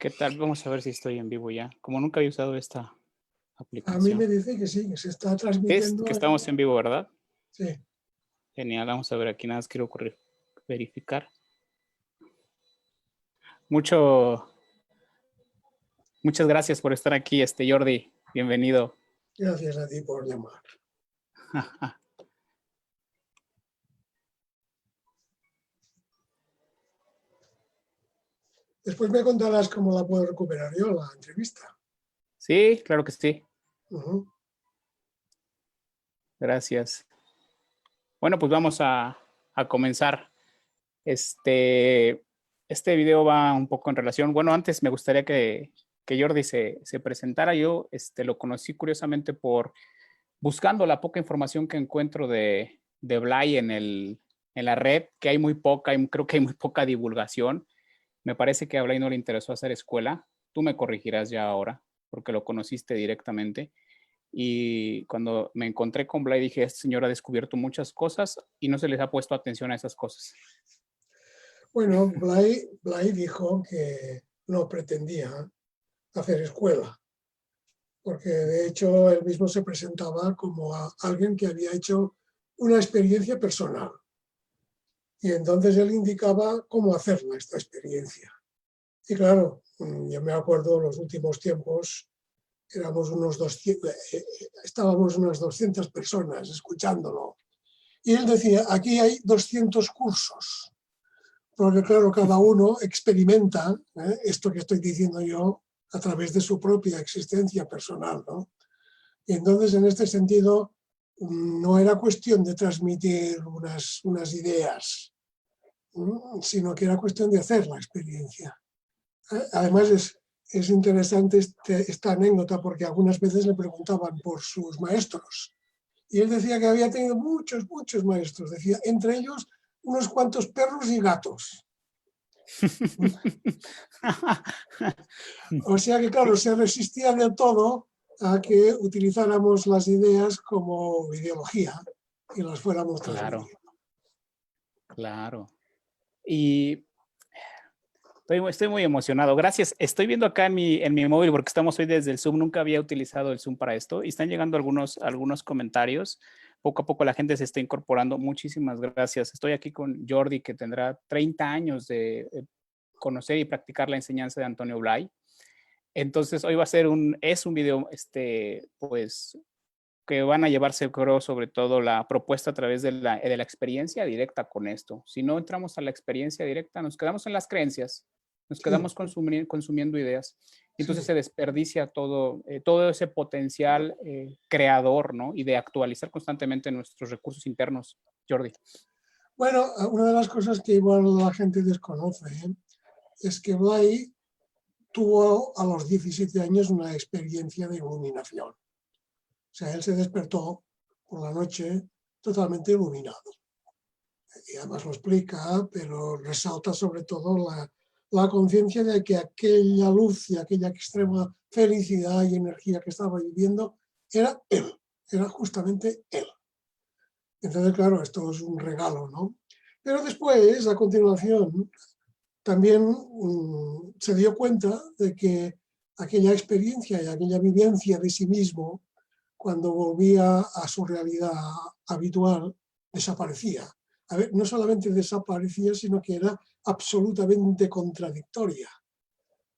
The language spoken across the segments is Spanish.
¿Qué tal? Vamos a ver si estoy en vivo ya. Como nunca había usado esta A mí me aplicación. dice que sí, que se está Es transmitiendo. que estamos en vivo, ¿verdad? Sí. Genial, vamos a ver aquí. Nada más quiero verificar. Muchas gracias por estar aquí, Jordi. Bienvenido. Gracias a ti por llamar. Después me contarás cómo la puedo recuperar yo, la entrevista. Sí, claro que sí. Uh-huh. Gracias. Bueno, pues vamos a comenzar. Este video va un poco en relación. Bueno, antes me gustaría que Jordi se presentara. Yo lo conocí curiosamente buscando la poca información que encuentro de Blay en la red, que hay muy poca, creo que hay muy poca divulgación. Me parece que a Blay no le interesó hacer escuela. Tú me corregirás ya ahora, porque lo conociste directamente. Y cuando me encontré con Blay dije, este señor ha descubierto muchas cosas y no se les ha puesto atención a esas cosas. Bueno, Blay dijo que no pretendía hacer escuela, porque de hecho él mismo se presentaba como alguien que había hecho una experiencia personal. Y entonces él indicaba cómo hacerla, esta experiencia. Y claro, yo me acuerdo en los últimos tiempos, estábamos unas 200 personas escuchándolo. Y él decía, aquí hay 200 cursos, porque claro, cada uno experimenta esto que estoy diciendo yo a través de su propia existencia personal, ¿no? Y entonces, en este sentido, no era cuestión de transmitir unas ideas, sino que era cuestión de hacer la experiencia. Además, es interesante esta anécdota porque algunas veces le preguntaban por sus maestros. Y él decía que había tenido muchos maestros, decía, entre ellos unos cuantos perros y gatos. O sea que, claro, se resistía del todo a que utilizáramos las ideas como ideología y las fuéramos transmitiendo. Claro. Y estoy muy emocionado. Gracias. Estoy viendo acá en mi móvil porque estamos hoy desde el Zoom. Nunca había utilizado el Zoom para esto y están llegando algunos comentarios. Poco a poco la gente se está incorporando. Muchísimas gracias. Estoy aquí con Jordi, que tendrá 30 años de conocer y practicar la enseñanza de Antonio Blay. Entonces hoy es un video, pues, que van a llevarse, creo, sobre todo la propuesta a través de la experiencia directa con esto. Si no entramos a la experiencia directa, nos quedamos en las creencias, nos quedamos consumiendo ideas. Entonces se desperdicia todo ese potencial creador, ¿no? Y de actualizar constantemente nuestros recursos internos. Jordi. Bueno, una de las cosas que igual la gente desconoce es que Blay tuvo a los 17 años una experiencia de iluminación. O sea, él se despertó por la noche totalmente iluminado. Y además lo explica, pero resalta sobre todo la conciencia de que aquella luz y aquella extrema felicidad y energía que estaba viviendo era él, era justamente él. Entonces, claro, esto es un regalo, ¿no? Pero después, a continuación, también se dio cuenta de que aquella experiencia y aquella vivencia de sí mismo, cuando volvía a su realidad habitual, desaparecía. A ver, no solamente desaparecía, sino que era absolutamente contradictoria.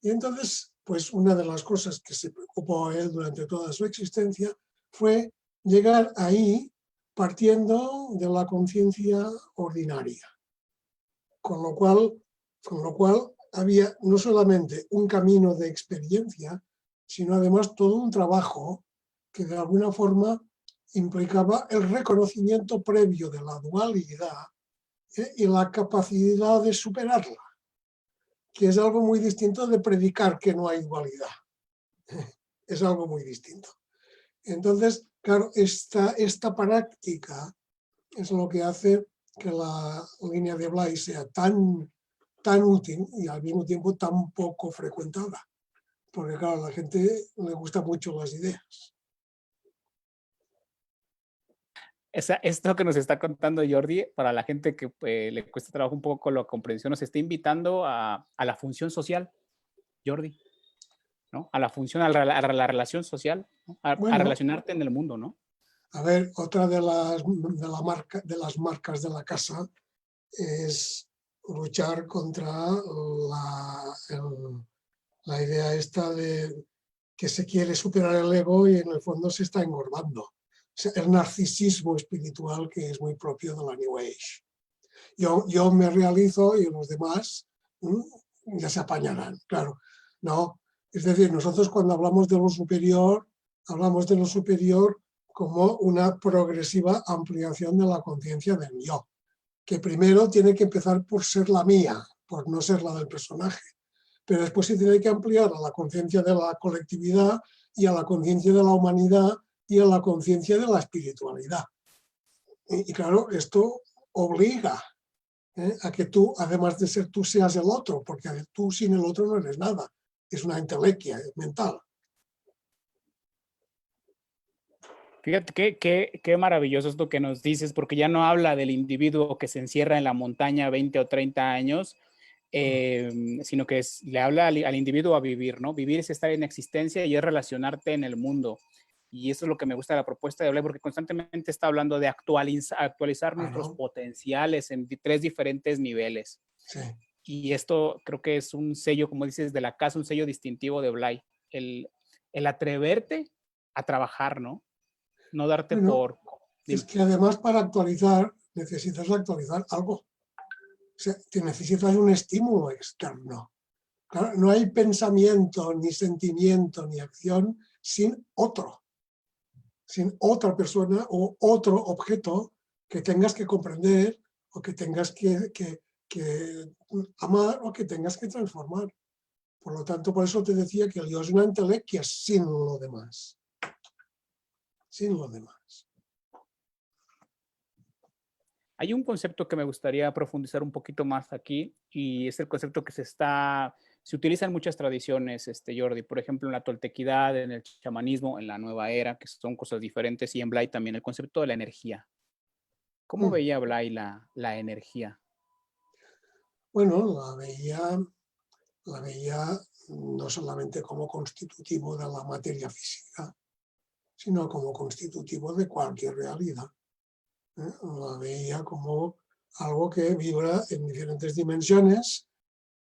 Y entonces, pues una de las cosas que se preocupó a él durante toda su existencia fue llegar ahí partiendo de la conciencia ordinaria. Con lo cual había no solamente un camino de experiencia, sino además todo un trabajo que de alguna forma implicaba el reconocimiento previo de la dualidad y la capacidad de superarla, que es algo muy distinto de predicar que no hay dualidad. Es algo muy distinto. Entonces, claro, esta práctica es lo que hace que la línea de Blay sea tan útil y al mismo tiempo tan poco frecuentada. Porque claro, a la gente le gustan mucho las ideas. Esto que nos está contando Jordi, para la gente que le cuesta trabajo un poco la comprensión, nos está invitando a la función social. Jordi, ¿no? A la función, a la relación social, ¿no? A Bueno, relacionarte en el mundo, ¿no? a ver, otra de las marcas de la casa es luchar contra la idea esta de que se quiere superar el ego y en el fondo se está engordando. O sea, el narcisismo espiritual que es muy propio de la New Age. Yo me realizo y los demás ya se apañarán, claro. No, es decir, nosotros cuando hablamos de lo superior, hablamos de lo superior como una progresiva ampliación de la conciencia del yo, que primero tiene que empezar por ser la mía, por no ser la del personaje, pero después se tiene que ampliar a la conciencia de la colectividad y a la conciencia de la humanidad y a la conciencia de la espiritualidad. Y claro, esto obliga a que tú, además de ser tú, seas el otro, porque tú sin el otro no eres nada. Es una entelequia mental. Fíjate qué maravilloso es lo que nos dices, porque ya no habla del individuo que se encierra en la montaña 20 o 30 años, sino que le habla al individuo a vivir, ¿no? Vivir es estar en existencia y es relacionarte en el mundo. Y eso es lo que me gusta de la propuesta de Blay, porque constantemente está hablando de actualizar nuestros potenciales en 3 diferentes niveles. Sí. Y esto creo que es un sello, como dices, de la casa, un sello distintivo de Blay. El atreverte a trabajar, ¿no? No darte Bueno, por... es que además para actualizar necesitas actualizar algo. O sea, te necesitas un estímulo externo. Claro, no hay pensamiento, ni sentimiento, ni acción sin otro. Sin otra persona o otro objeto que tengas que comprender o que tengas que amar o que tengas que transformar. Por lo tanto, por eso te decía que el yo es una entelequia sin lo demás. Sin lo demás. Hay un concepto que me gustaría profundizar un poquito más aquí y es el concepto que se utiliza en muchas tradiciones, Jordi, por ejemplo, en la toltequidad, en el chamanismo, en la nueva era, que son cosas diferentes, y en Blay también, el concepto de la energía. ¿Cómo veía Blay la energía? Bueno, la veía no solamente como constitutivo de la materia física, sino como constitutivo de cualquier realidad. La veía como algo que vibra en diferentes dimensiones,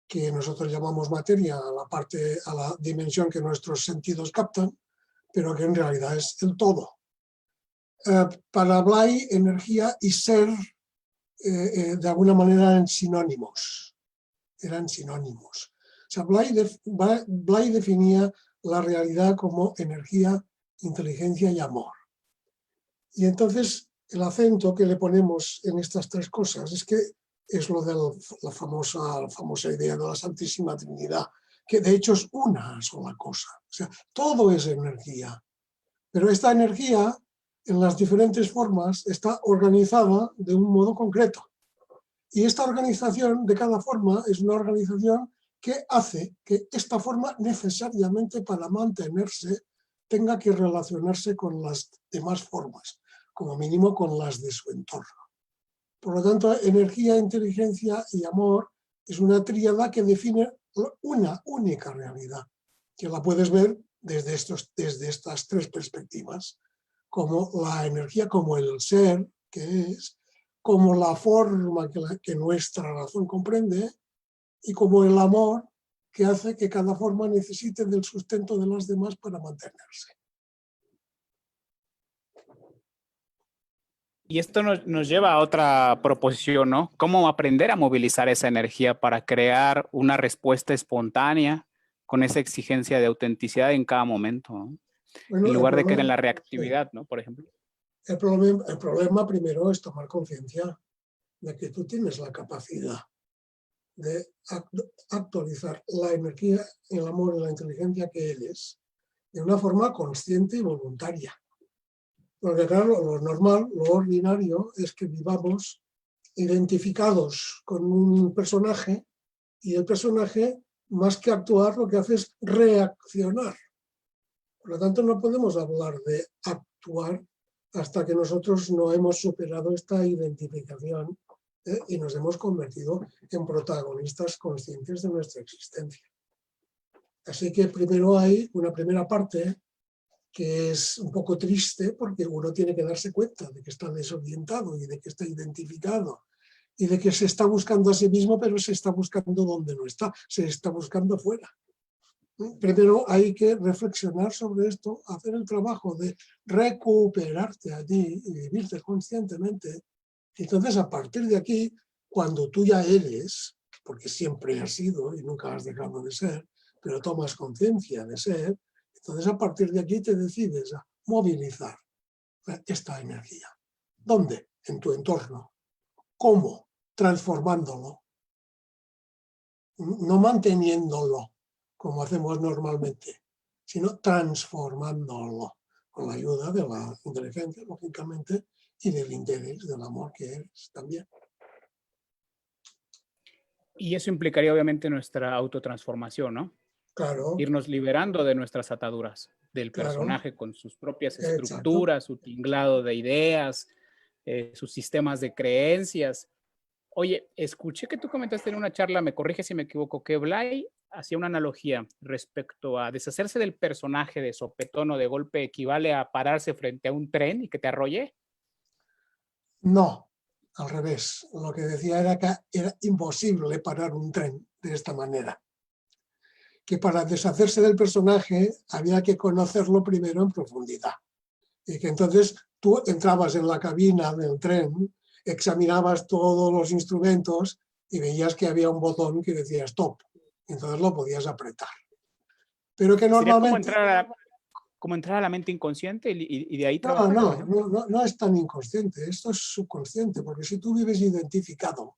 que nosotros llamamos materia a la dimensión que nuestros sentidos captan, pero que en realidad es el todo. Para Blay, energía y ser de alguna manera eran sinónimos. O sea, Blay definía la realidad como energía, inteligencia y amor. Y entonces el acento que le ponemos en estas 3 cosas es que es lo de la famosa idea de la Santísima Trinidad, que de hecho es una sola cosa. O sea, todo es energía. Pero esta energía, en las diferentes formas, está organizada de un modo concreto. Y esta organización de cada forma es una organización que hace que esta forma necesariamente para mantenerse tenga que relacionarse con las demás formas, como mínimo con las de su entorno. Por lo tanto, energía, inteligencia y amor es una tríada que define una única realidad, que la puedes ver desde estas 3 perspectivas, como la energía, como el ser, que es, como la forma que nuestra razón comprende, y como el amor, que hace que cada forma necesite del sustento de las demás para mantenerse. Y esto nos lleva a otra proposición, ¿no? ¿Cómo aprender a movilizar esa energía para crear una respuesta espontánea con esa exigencia de autenticidad en cada momento, ¿no? Bueno, En lugar de caer en la reactividad, ¿no? Por ejemplo. El problema primero es tomar conciencia de que tú tienes la capacidad de actualizar la energía, el amor y la inteligencia que eres de una forma consciente y voluntaria. Porque claro, lo normal, lo ordinario es que vivamos identificados con un personaje y el personaje, más que actuar, lo que hace es reaccionar. Por lo tanto, no podemos hablar de actuar hasta que nosotros no hemos superado esta identificación y nos hemos convertido en protagonistas conscientes de nuestra existencia. Así que primero hay una primera parte que es un poco triste porque uno tiene que darse cuenta de que está desorientado y de que está identificado y de que se está buscando a sí mismo, pero se está buscando donde no está, se está buscando fuera. Primero hay que reflexionar sobre esto, hacer el trabajo de recuperarte a ti y vivirte conscientemente. Entonces, a partir de aquí, cuando tú ya eres, porque siempre has sido y nunca has dejado de ser, pero tomas conciencia de ser, entonces a partir de aquí te decides a movilizar esta energía. ¿Dónde? En tu entorno. ¿Cómo? Transformándolo, no manteniéndolo como hacemos normalmente, sino transformándolo con la ayuda de la inteligencia, lógicamente, y del interés, del amor que eres también. Y eso implicaría obviamente nuestra autotransformación, ¿no? Claro, Irnos liberando de nuestras ataduras, del claro, personaje con sus propias exacto. estructuras, su tinglado de ideas, sus sistemas de creencias. Oye, escuché que tú comentaste en una charla, me corrige si me equivoco, que Blay hacía una analogía respecto a deshacerse del personaje de sopetón o de golpe equivale a pararse frente a un tren y que te arrolle. No, al revés. Lo que decía era que era imposible parar un tren de esta manera. Que para deshacerse del personaje había que conocerlo primero en profundidad. Y que entonces tú entrabas en la cabina del tren, examinabas todos los instrumentos y veías que había un botón que decía stop. Y entonces lo podías apretar. Pero que Sería normalmente... como entrar a la mente inconsciente y de ahí No, trabajar, por no, ejemplo. no, no, no es tan inconsciente, esto es subconsciente, porque si tú vives identificado,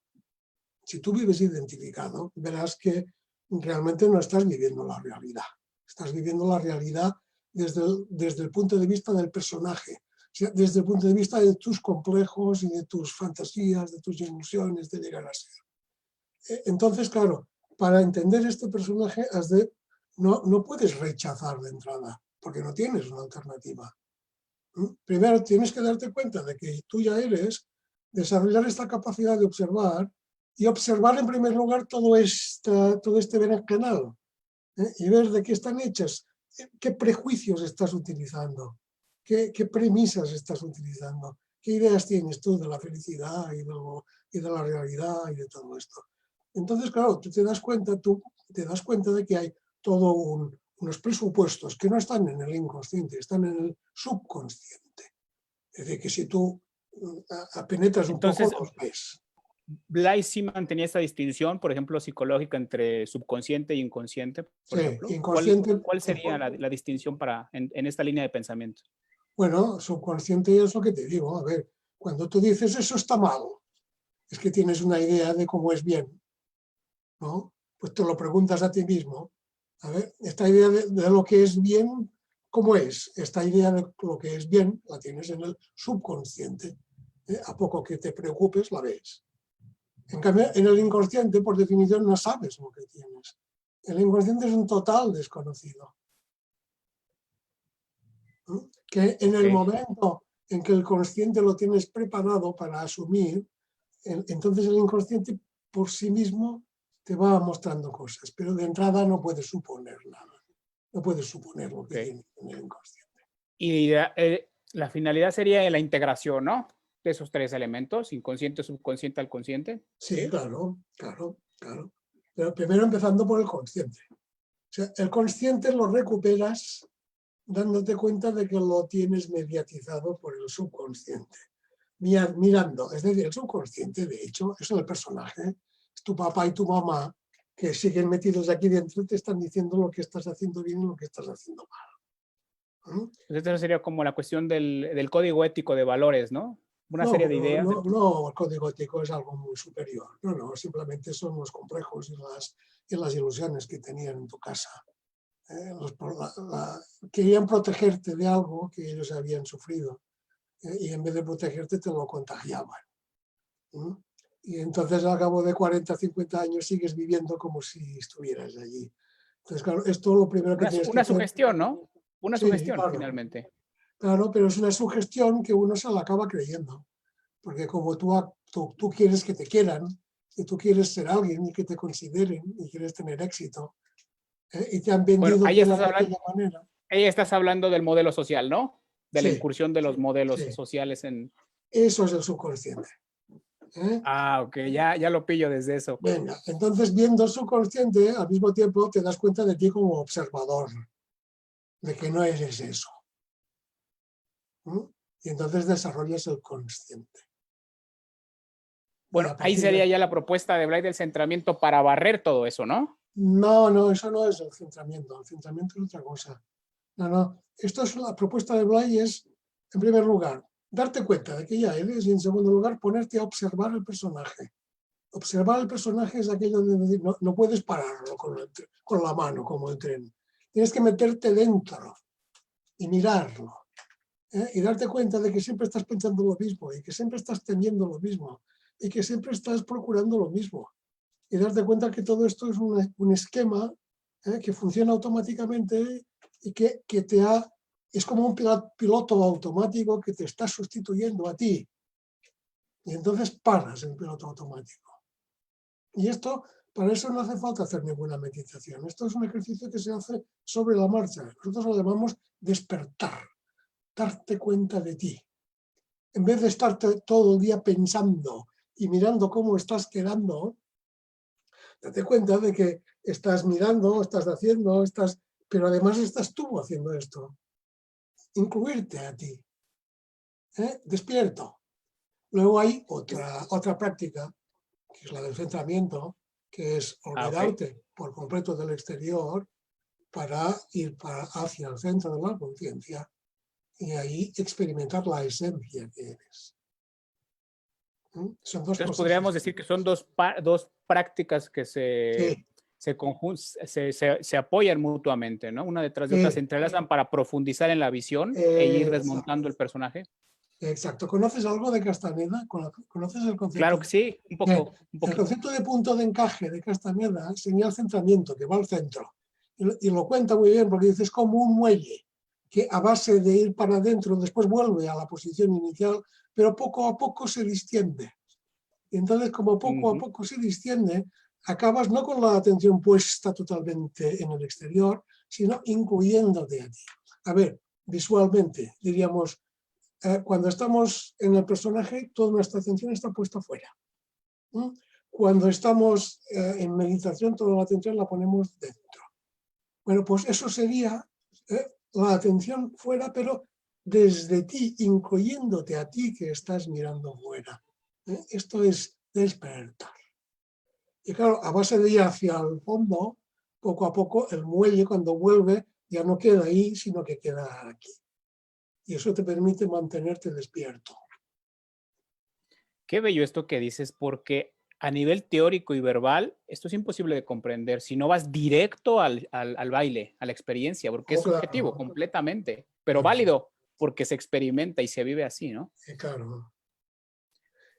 verás que realmente no estás viviendo la realidad. Estás viviendo la realidad desde el punto de vista del personaje, o sea, desde el punto de vista de tus complejos y de tus fantasías, de tus ilusiones de llegar a ser. Entonces, claro, para entender este personaje no puedes rechazar de entrada, porque no tienes una alternativa. Primero tienes que darte cuenta de que tú ya eres, desarrollar esta capacidad de observar y observar en primer lugar todo este berenjenal, y ver de qué están hechas, qué prejuicios estás utilizando, qué premisas estás utilizando, qué ideas tienes tú de la felicidad y de la realidad y de todo esto. Entonces, claro, tú te das cuenta de que hay todo unos presupuestos que no están en el inconsciente, están en el subconsciente. Es decir, que si tú penetras un poco, Entonces, los ves. Blay sí mantenía esta distinción, por ejemplo, psicológica entre subconsciente e inconsciente, por Sí, ejemplo. inconsciente. ¿Cuál sería la distinción en esta línea de pensamiento? Bueno, subconsciente es lo que te digo. A ver, cuando tú dices eso está mal, es que tienes una idea de cómo es bien, ¿no? Pues te lo preguntas a ti mismo. A ver, esta idea de lo que es bien, ¿cómo es? Esta idea de lo que es bien la tienes en el subconsciente. A poco que te preocupes, la ves. En cambio, en el inconsciente, por definición, no sabes lo que tienes. El inconsciente es un total desconocido. Que en el Ok. momento en que el consciente lo tienes preparado para asumir, entonces el inconsciente por sí mismo te va mostrando cosas, pero de entrada no puedes suponer nada, no puedes suponer lo que Ok. tiene en el inconsciente. Y la finalidad sería la integración, ¿no? De esos tres elementos, inconsciente, subconsciente, al consciente. Sí, ¿Sí? claro, claro, claro. Pero primero empezando por el consciente. O sea, el consciente lo recuperas dándote cuenta de que lo tienes mediatizado por el subconsciente. Mirando, es decir, el subconsciente, de hecho, es el personaje, es tu papá y tu mamá que siguen metidos aquí dentro y te están diciendo lo que estás haciendo bien y lo que estás haciendo mal. Entonces, eso sería como la cuestión del código ético de valores, ¿no? Una No, serie de pero ideas. no, el código ético es algo muy superior. No, simplemente son los complejos y las ilusiones que tenían en tu casa. Querían protegerte de algo que ellos habían sufrido, y en vez de protegerte te lo contagiaban. Y entonces al cabo de 40, 50 años sigues viviendo como si estuvieras allí. Entonces, claro, esto lo primero que tienes que Una hacer, sugestión, ¿no? Una sí, sugestión, claro, finalmente. claro, pero es una sugestión que uno se la acaba creyendo, porque como tú quieres que te quieran, y tú quieres ser alguien y que te consideren y quieres tener éxito, Y te han Bueno, vendido tela de aquella manera. ahí estás hablando del modelo social, ¿no? De la Sí, incursión de los modelos sí. sociales en... Eso es el subconsciente. Ah, ok, ya lo pillo desde eso. Venga, entonces viendo el subconsciente, al mismo tiempo te das cuenta de ti como observador, de que no eres eso. Y entonces desarrollas el consciente. Bueno, ahí sería ya la propuesta de Blay del centramiento para barrer todo eso, ¿no? No, eso no es el centramiento. El centramiento es otra cosa. No. Esto es la propuesta de Blay es, en primer lugar, darte cuenta de que ya eres y en segundo lugar, ponerte a observar el personaje. Observar el personaje es aquello de decir, no puedes pararlo con la mano como el tren. Tienes que meterte dentro y mirarlo. Y darte cuenta de que siempre estás pensando lo mismo y que siempre estás teniendo lo mismo y que siempre estás procurando lo mismo. Y darte cuenta que todo esto es un esquema que funciona automáticamente y que es como un piloto automático que te está sustituyendo a ti. Y entonces paras el piloto automático. Y esto, para eso no hace falta hacer ninguna meditación. Esto es un ejercicio que se hace sobre la marcha. Nosotros lo llamamos despertar, darte cuenta de ti. En vez de estar todo el día pensando y mirando cómo estás quedando, date cuenta de que estás mirando, estás haciendo, pero además estás tú haciendo esto. Incluirte a ti. Despierto. Luego hay otra práctica, que es la del centramiento, que es olvidarte por completo del exterior para ir hacia el centro de la conciencia y ahí experimentar la esencia que eres. Son dos Entonces cosas. podríamos decir que son dos prácticas que Sí. se apoyan mutuamente, ¿no? Una detrás de otra, se entrelazan para profundizar en la visión e ir desmontando el personaje. Exacto. ¿Conoces algo de Castaneda? ¿Conoces el concepto? Claro que sí, un poco. El concepto de punto de encaje de Castaneda señala el centramiento, que va al centro. Y lo cuenta muy bien porque dice, es como un muelle que a base de ir para adentro después vuelve a la posición inicial, pero poco a poco se distiende. Y entonces, como poco a poco se distiende, acabas no con la atención puesta totalmente en el exterior, sino incluyéndote a ti. A ver, visualmente, diríamos, cuando estamos en el personaje, toda nuestra atención está puesta fuera. Cuando estamos en meditación, toda la atención la ponemos dentro. Bueno, pues eso sería la atención fuera, pero desde ti, incluyéndote a ti que estás mirando fuera. Esto es despertar. Y claro, a base de ir hacia el fondo, poco a poco el muelle cuando vuelve ya no queda ahí, sino que queda aquí. Y eso te permite mantenerte despierto. Qué bello esto que dices, porque a nivel teórico y verbal, esto es imposible de comprender si no vas directo al baile, a la experiencia, porque es subjetivo completamente, pero válido porque se experimenta y se vive así, ¿no? Sí, claro.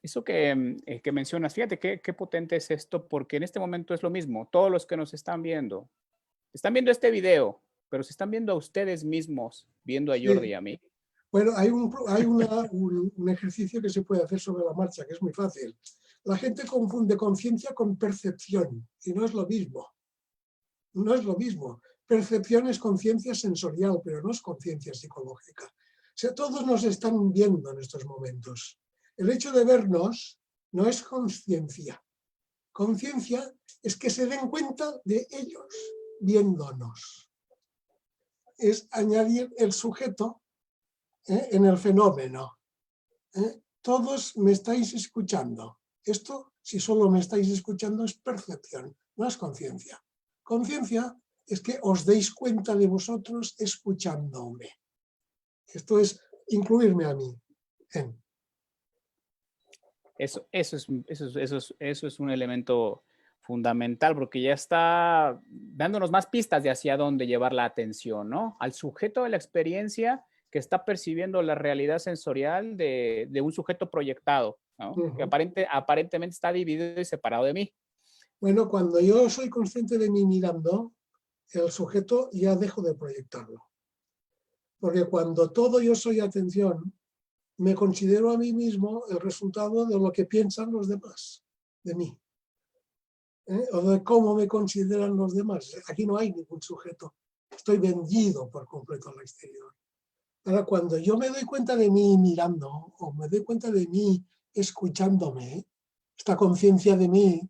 Eso que mencionas, fíjate qué potente es esto, porque en este momento es lo mismo. Todos los que nos están viendo este video, pero se están viendo a ustedes mismos, viendo a Jordi y a mí. Bueno, hay un ejercicio que se puede hacer sobre la marcha, que es muy fácil. La gente confunde conciencia con percepción, y no es lo mismo. No es lo mismo. Percepción es conciencia sensorial, pero no es conciencia psicológica. O sea, todos nos están viendo en estos momentos. El hecho de vernos no es conciencia. Conciencia es que se den cuenta de ellos viéndonos. Es añadir el sujeto en el fenómeno. Todos me estáis escuchando. Esto, si solo me estáis escuchando, es percepción, no es conciencia. Conciencia es que os deis cuenta de vosotros escuchándome. Esto es incluirme a mí. Eso es un elemento fundamental porque ya está dándonos más pistas de hacia dónde llevar la atención, ¿no? Al sujeto de la experiencia que está percibiendo la realidad sensorial de un sujeto proyectado, ¿no? Que aparentemente está dividido y separado de mí. Bueno, cuando yo soy consciente de mí mirando, el sujeto ya dejo de proyectarlo. Porque cuando todo yo soy atención, me considero a mí mismo el resultado de lo que piensan los demás de mí. o de cómo me consideran los demás. Aquí no hay ningún sujeto. Estoy vendido por completo al exterior. Ahora, cuando yo me doy cuenta de mí mirando, o me doy cuenta de mí escuchándome, esta conciencia de mí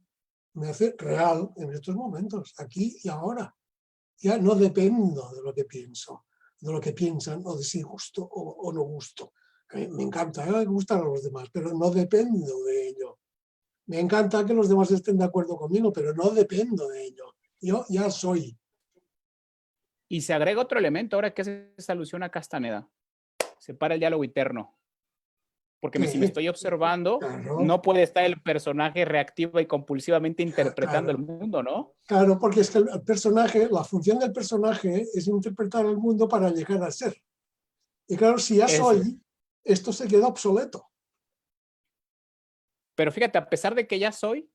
me hace real en estos momentos, aquí y ahora. Ya no dependo de lo que pienso, de lo que piensan, o de si gusto o no gusto. Me encanta, me gustan a los demás, pero no dependo de ello. Me encanta que los demás estén de acuerdo conmigo, pero no dependo de ello. Yo ya soy. Y se agrega otro elemento ahora que hace esa alusión a Castaneda. Separa el diálogo interno. Porque si me Sí, estoy observando, claro, no puede estar el personaje reactivo y compulsivamente interpretando el claro. mundo, ¿no? Claro, porque es que el personaje, la función del personaje es interpretar el mundo para llegar a ser. Y claro, si ya Eso. soy, esto se queda obsoleto. Pero fíjate, a pesar de que ya soy,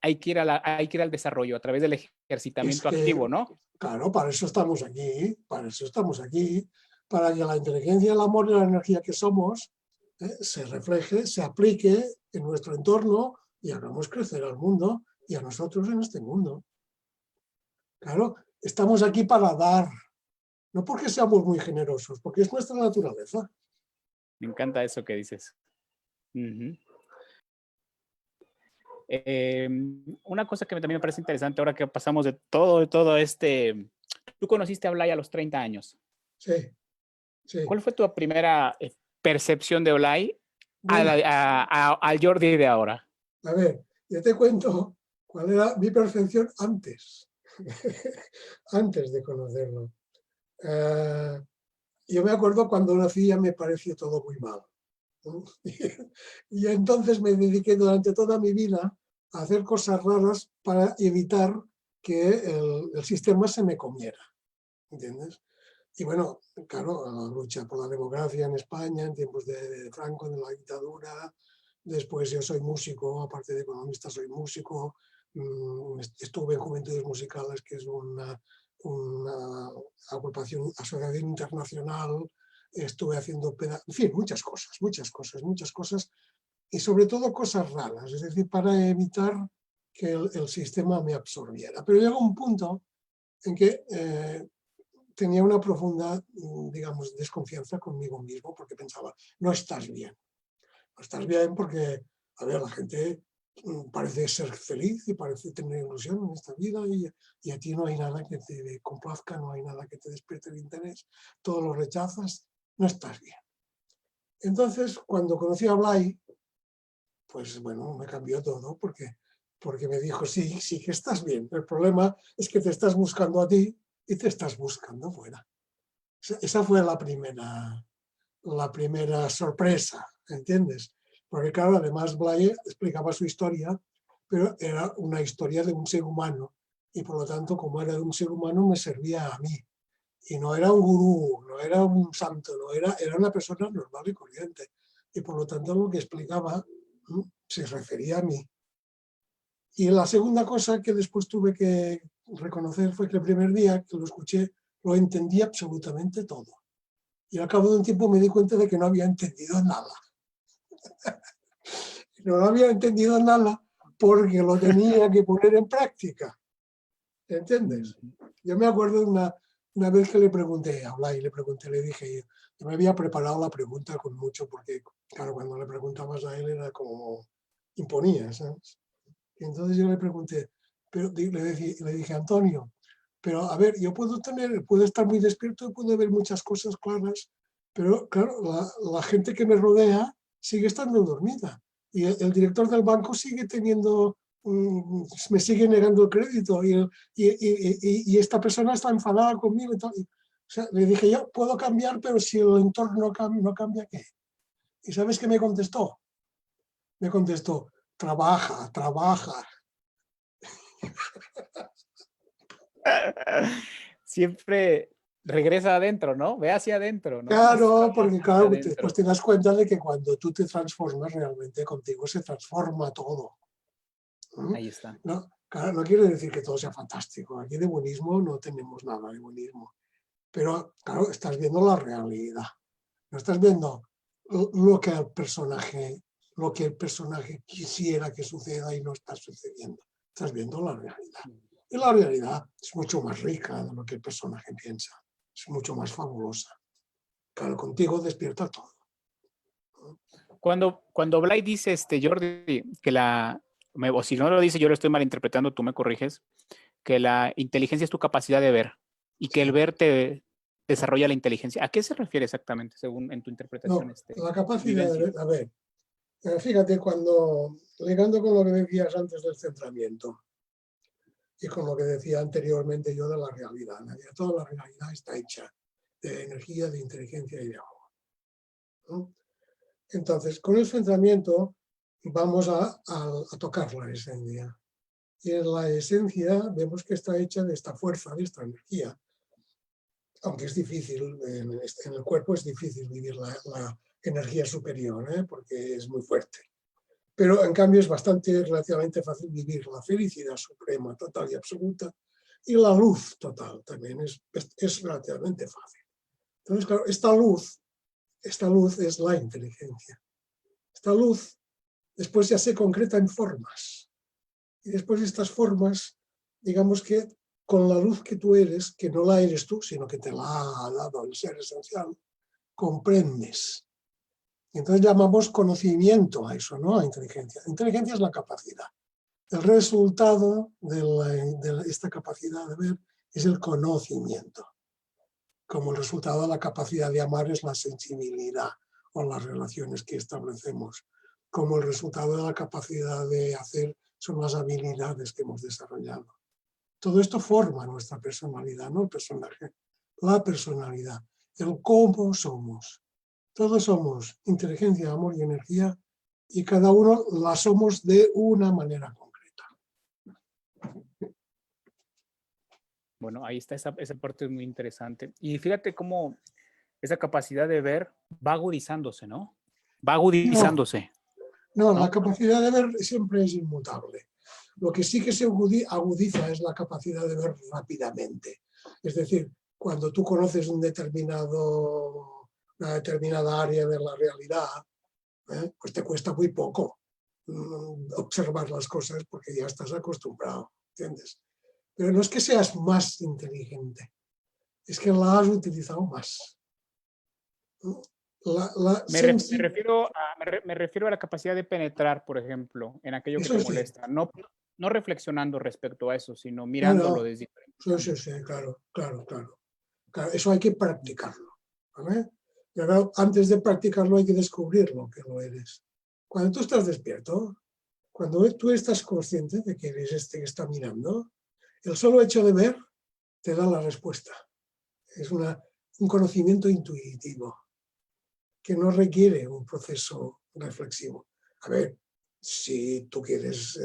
hay que ir, hay que ir al desarrollo a través del Es ejercitamiento que, activo, ¿no? claro, para eso estamos aquí, para que la inteligencia, el amor y la energía que somos se refleje, se aplique en nuestro entorno y hagamos crecer al mundo y a nosotros en este mundo. Claro, estamos aquí para dar, no porque seamos muy generosos, porque es nuestra naturaleza. Me encanta eso que dices. Una cosa que también me parece interesante ahora que pasamos de todo este... Tú conociste a Blay a los 30 años. Sí, sí. ¿Cuál fue tu primera percepción de Blay Bueno, al Jordi de ahora? a ver, yo te cuento cuál era mi percepción antes, antes de conocerlo. Yo me acuerdo cuando nací ya me pareció todo muy mal. Y entonces me dediqué durante toda mi vida a hacer cosas raras para evitar que el sistema se me comiera, ¿entiendes? Y bueno, claro, la lucha por la democracia en España, en tiempos de Franco, de la dictadura. Después yo soy músico, aparte de economista soy músico. Estuve en Juventudes Musicales, que es una agrupación, asociación internacional. Estuve haciendo, en fin, muchas cosas. Y sobre todo cosas raras, es decir, para evitar que el sistema me absorbiera. Pero llegó un punto en que tenía una profunda, digamos, desconfianza conmigo mismo porque pensaba, no estás bien. No estás bien porque, a ver, la gente parece ser feliz y parece tener ilusión en esta vida y a ti no hay nada que te complazca, no hay nada que te despierte el interés, todo lo rechazas, no estás bien. Entonces, cuando conocí a Blay, pues bueno, me cambió todo porque me dijo, sí, sí que estás bien. El problema es que te estás buscando a ti y te estás buscando fuera. Esa fue la primera sorpresa, ¿entiendes? Porque claro, además Blay explicaba su historia, pero era una historia de un ser humano y por lo tanto, como era de un ser humano, me servía a mí. Y no era un gurú, no era un santo, era una persona normal y corriente. Y por lo tanto, lo que explicaba se refería a mí. Y la segunda cosa que después tuve que reconocer fue que el primer día que lo escuché, lo entendí absolutamente todo. Y al cabo de un tiempo me di cuenta de que no había entendido nada. No había entendido nada porque lo tenía que poner en práctica. ¿Entiendes? Yo me acuerdo de una vez que le pregunté a Blay, le dije, yo me había preparado la pregunta con mucho, porque claro, cuando le preguntabas a él era como imponía, ¿sabes? Y entonces yo le pregunté, pero le dije, Antonio, pero a ver, yo puedo estar muy despierto y puedo ver muchas cosas claras, pero claro, la gente que me rodea sigue estando dormida. Y el director del banco sigue teniendo, me sigue negando el crédito y esta persona está enfadada conmigo. O sea, le dije, yo puedo cambiar, pero si el entorno no cambia, ¿qué? ¿Y sabes qué me contestó? Me contestó, trabaja, trabaja. Siempre regresa adentro, ¿no? Ve hacia adentro, ¿no? Claro, Trabaja porque hacia claro, después adentro. te das cuenta de que cuando tú te transformas realmente contigo se transforma todo. Ahí está. No, claro, no quiere decir que todo sea fantástico. Aquí de buenismo no tenemos nada de buenismo. Pero claro, estás viendo la realidad. No estás viendo lo que el personaje quisiera que suceda y no está sucediendo. estás viendo la realidad. Y la realidad es mucho más rica de lo que el personaje piensa, es mucho más fabulosa. Claro, contigo despierta todo. Cuando Blay dice, Jordi, que o si no lo dice, yo lo estoy malinterpretando, tú me corriges, que la inteligencia es tu capacidad de ver y que el ver te desarrolla la inteligencia. ¿A qué se refiere exactamente, según en tu interpretación? No, la capacidad de Vivencia? ver, a ver, fíjate, ligando con lo que decías antes del centramiento y con lo que decía anteriormente yo de la realidad, toda la realidad está hecha de energía, de inteligencia y de amor, ¿no? Entonces, con el centramiento vamos a tocar la esencia. Y en la esencia vemos que está hecha de esta fuerza, de esta energía. Aunque es difícil, en el cuerpo es difícil vivir la energía superior, porque es muy fuerte. Pero en cambio es relativamente fácil vivir la felicidad suprema, total y absoluta, y la luz total también es relativamente fácil. Entonces, claro, esta luz es la inteligencia. Esta luz después ya se concreta en formas. Y después estas formas, digamos que con la luz que tú eres, que no la eres tú, sino que te la ha dado el ser esencial, comprendes. Y entonces llamamos conocimiento a eso, ¿no? A inteligencia. Inteligencia es la capacidad. El resultado de esta capacidad de ver es el conocimiento. Como el resultado de la capacidad de amar es la sensibilidad o las relaciones que establecemos. Como el resultado de la capacidad de hacer son las habilidades que hemos desarrollado. Todo esto forma nuestra personalidad, no el personaje, la personalidad, el cómo somos. Todos somos inteligencia, amor y energía, y cada uno la somos de una manera concreta. Bueno, ahí está, esa parte es muy interesante. Y fíjate cómo esa capacidad de ver va agudizándose, ¿no? Va agudizándose. No, ¿no? la capacidad de ver siempre es inmutable. Lo que sí que se agudiza es la capacidad de ver rápidamente. Es decir, cuando tú conoces una determinada área de la realidad, pues te cuesta muy poco observar las cosas porque ya estás acostumbrado, ¿entiendes? Pero no es que seas más inteligente, es que la has utilizado más. Me refiero a la capacidad de penetrar, por ejemplo, en aquello que te molesta. No reflexionando respecto a eso, sino mirándolo desde diferentes. Sí, claro. Eso hay que practicarlo, ¿vale? Pero antes de practicarlo hay que descubrir lo que lo eres. Cuando tú estás despierto, cuando tú estás consciente de que eres este que está mirando, el solo hecho de ver te da la respuesta. Es un conocimiento intuitivo que no requiere un proceso reflexivo. A ver, si tú quieres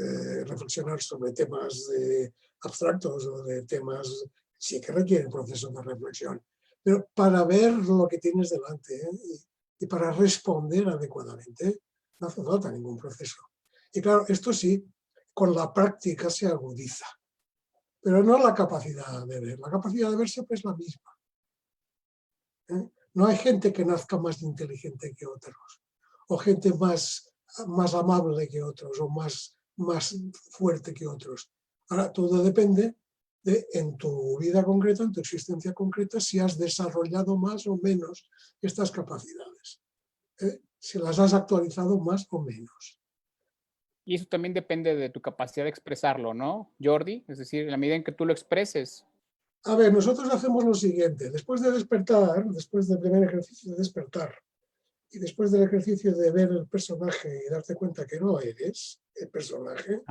reflexionar sobre temas abstractos o de temas, sí que requiere un proceso de reflexión. Pero para ver lo que tienes delante y para responder adecuadamente, no hace falta ningún proceso. Y claro, esto sí, con la práctica se agudiza. Pero no la capacidad de ver. La capacidad de ver siempre es la misma. No hay gente que nazca más inteligente que otros, o gente más amable que otros, o más fuerte que otros. Ahora, todo depende de, en tu vida concreta, en tu existencia concreta, si has desarrollado más o menos estas capacidades. Si las has actualizado más o menos. Y eso también depende de tu capacidad de expresarlo, ¿no, Jordi? Es decir, en la medida en que tú lo expreses. A ver, nosotros hacemos lo siguiente. Después de despertar, después del primer ejercicio de despertar, y después del ejercicio de ver el personaje y darte cuenta que no eres el personaje.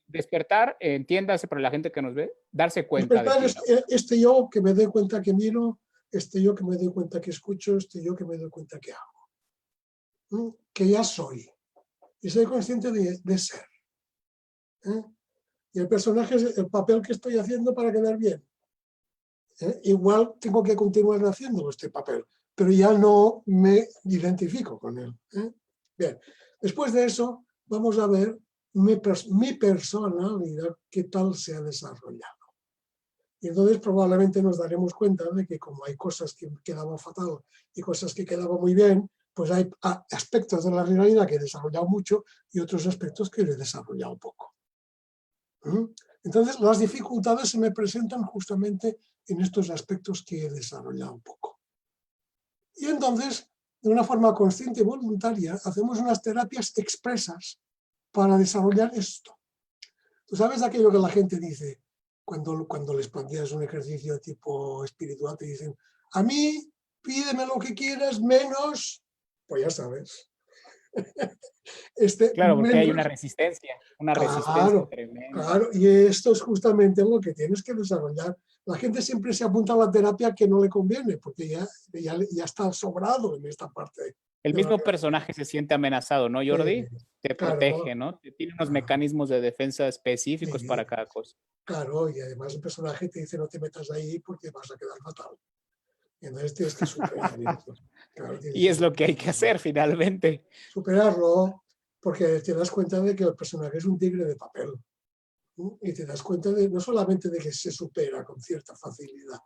Despertar, entiéndase para la gente que nos ve, darse cuenta Despertar de ti. Es este yo que me doy cuenta que miro, este yo que me doy cuenta que escucho, este yo que me doy cuenta que hago. ¿no? Que ya soy. Y soy consciente de ser. Y el personaje es el papel que estoy haciendo para quedar bien. Igual tengo que continuar haciendo este papel, pero ya no me identifico con él. Bien, después de eso vamos a ver mi personalidad, qué tal se ha desarrollado. Y entonces probablemente nos daremos cuenta de que como hay cosas que quedaban fatal y cosas que quedaban muy bien, pues hay aspectos de la realidad que he desarrollado mucho y otros aspectos que he desarrollado poco. Entonces, las dificultades se me presentan justamente en estos aspectos que he desarrollado un poco. Y entonces, de una forma consciente y voluntaria, hacemos unas terapias expresas para desarrollar esto. Tú sabes aquello que la gente dice cuando les planteas un ejercicio tipo espiritual, te dicen, a mí pídeme lo que quieras menos, pues ya sabes, Claro, porque hay menos. una resistencia Claro, tremenda. claro, y esto es justamente lo que tienes que desarrollar. La gente siempre se apunta a la terapia que no le conviene, porque ya está sobrado en esta parte El de la mismo realidad. personaje se siente amenazado, ¿no, Jordi? Te protege, Claro, ¿no? Tiene unos claro, mecanismos de defensa específicos sí, para cada cosa. claro, y además el personaje te dice no te metas ahí porque vas a quedar fatal. Y entonces tienes que superar esto. Claro, tienes Y que es lo que hay que hacer finalmente. superarlo porque te das cuenta de que el personaje es un tigre de papel. ¿No? Y te das cuenta no solamente de que se supera con cierta facilidad,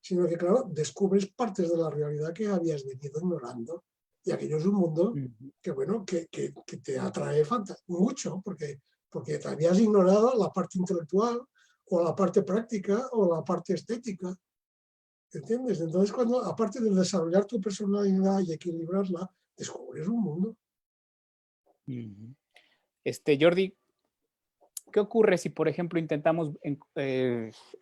sino que, claro, descubres partes de la realidad que habías venido ignorando. Y aquello es un mundo que, bueno, que te atrae mucho, porque te habías ignorado la parte intelectual o la parte práctica o la parte estética. ¿Entiendes? Entonces, cuando, aparte de desarrollar tu personalidad y equilibrarla, descubres un mundo. Jordi, ¿qué ocurre si, por ejemplo, intentamos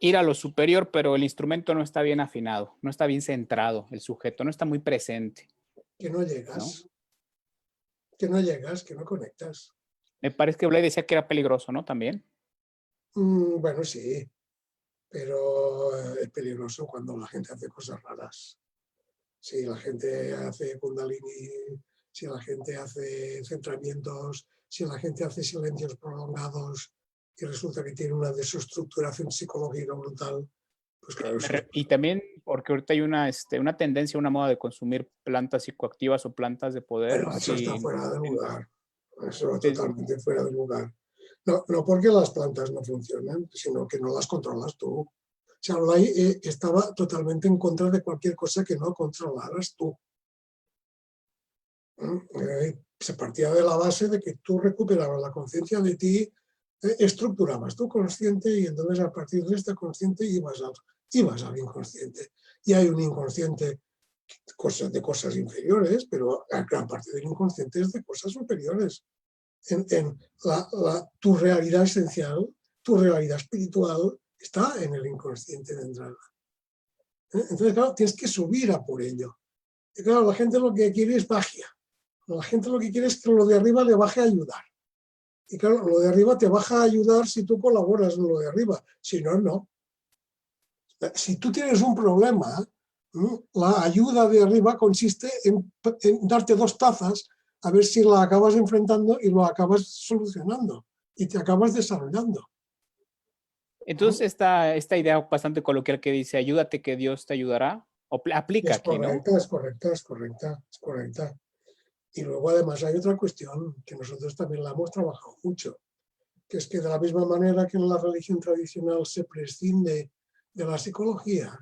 ir a lo superior, pero el instrumento no está bien afinado, no está bien centrado, el sujeto no está muy presente, Que no ¿no? llegas, que no llegas, que no conectas. Me parece que Blay decía que era peligroso, ¿no? También. Bueno, sí, pero es peligroso cuando la gente hace cosas raras. Si la gente hace kundalini, si la gente hace centramientos, si la gente hace silencios prolongados y resulta que tiene una desestructuración psicológica brutal, pues claro, eso es... Y también porque ahorita hay una tendencia, una moda de consumir plantas psicoactivas o plantas de poder Bueno, eso está sin... fuera de sin- lugar. Eso sin- totalmente fuera de lugar. No, no porque las plantas no funcionen, sino que no las controlas tú. Charlay estaba totalmente en contra de cualquier cosa que no controlaras tú. Se partía de la base de que tú recuperabas la conciencia de ti, estructurabas tu consciente y entonces a partir de este consciente ibas al inconsciente. Y hay un inconsciente de cosas inferiores, pero la gran parte del inconsciente es de cosas superiores. Tu realidad esencial, tu realidad espiritual está en el inconsciente de entrada. Entonces, claro, tienes que subir a por ello. Y claro, la gente lo que quiere es magia. La gente lo que quiere es que lo de arriba le baje a ayudar. Y claro, lo de arriba te baja a ayudar si tú colaboras en lo de arriba. Si no, no. Si tú tienes un problema, la ayuda de arriba consiste en darte 2 tazas a ver si la acabas enfrentando y lo acabas solucionando y te acabas desarrollando. Entonces, esta idea bastante coloquial que dice, ayúdate que Dios te ayudará, aplica Es aquí, ¿no? correcta, es correcta, es correcta, es correcta. Y luego además hay otra cuestión que nosotros también la hemos trabajado mucho, que es que de la misma manera que en la religión tradicional se prescinde de la psicología,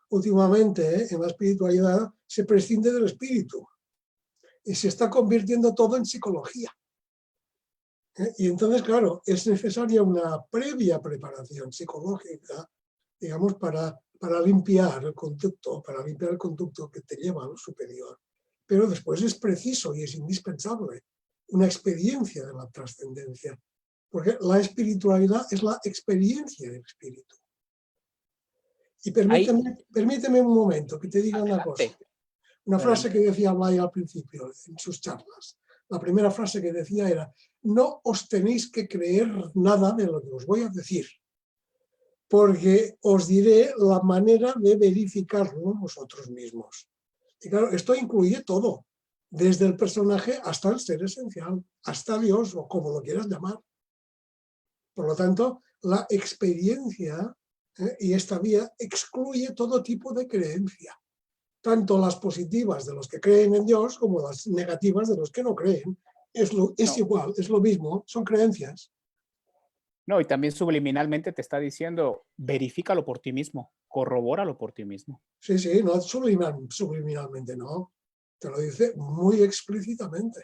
últimamente en la espiritualidad se prescinde del espíritu y se está convirtiendo todo en psicología. Y entonces, claro, es necesaria una previa preparación psicológica, digamos, para limpiar el conducto que te lleva a lo superior. Pero después es preciso y es indispensable una experiencia de la trascendencia, porque la espiritualidad es la experiencia del espíritu. Y Ahí, permíteme un momento que te diga una cosa. adelante, Una frase que adelante. decía Blay al principio en sus charlas. La primera frase que decía era, no os tenéis que creer nada de lo que os voy a decir, porque os diré la manera de verificarlo vosotros mismos. Y claro, esto incluye todo, desde el personaje hasta el ser esencial, hasta Dios o como lo quieras llamar. Por lo tanto, la experiencia y esta vía excluye todo tipo de creencia, tanto las positivas de los que creen en Dios como las negativas de los que no creen. Es No, igual, es lo mismo, son creencias. no, y también subliminalmente te está diciendo, verifícalo por ti mismo, corrobóralo por ti mismo. Sí, sí, no subliminalmente, no. Te lo dice muy explícitamente.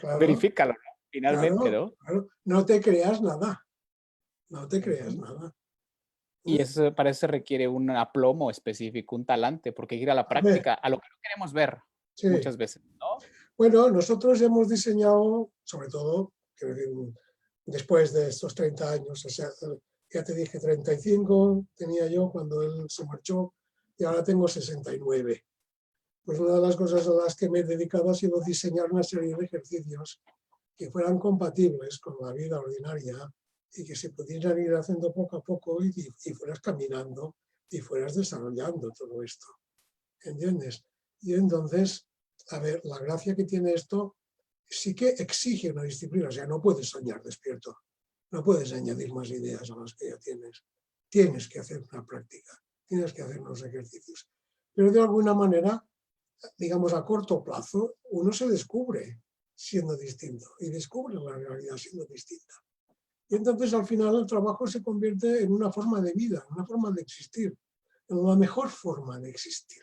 Claro, Verifícalo, ¿no? Finalmente, claro, ¿no? claro. No te creas nada. no te creas nada. Y eso, para eso se requiere un aplomo específico, un talante, porque ir a la Hombre, práctica, a lo que no queremos ver sí. muchas veces, ¿no? Bueno, nosotros hemos diseñado, sobre todo, quiero decir, después de estos 30 años, o sea, ya te dije, 35 tenía yo cuando él se marchó y ahora tengo 69. Pues una de las cosas a las que me he dedicado ha sido diseñar una serie de ejercicios que fueran compatibles con la vida ordinaria y que se pudieran ir haciendo poco a poco y fueras caminando y fueras desarrollando todo esto. ¿Entiendes? Y entonces, a ver, la gracia que tiene esto sí que exige una disciplina, o sea, no puedes soñar despierto, no puedes añadir más ideas a las que ya tienes. Tienes que hacer una práctica, tienes que hacer unos ejercicios. Pero de alguna manera, digamos, a corto plazo, uno se descubre siendo distinto y descubre la realidad siendo distinta. Y entonces al final el trabajo se convierte en una forma de vida, en una forma de existir, en la mejor forma de existir.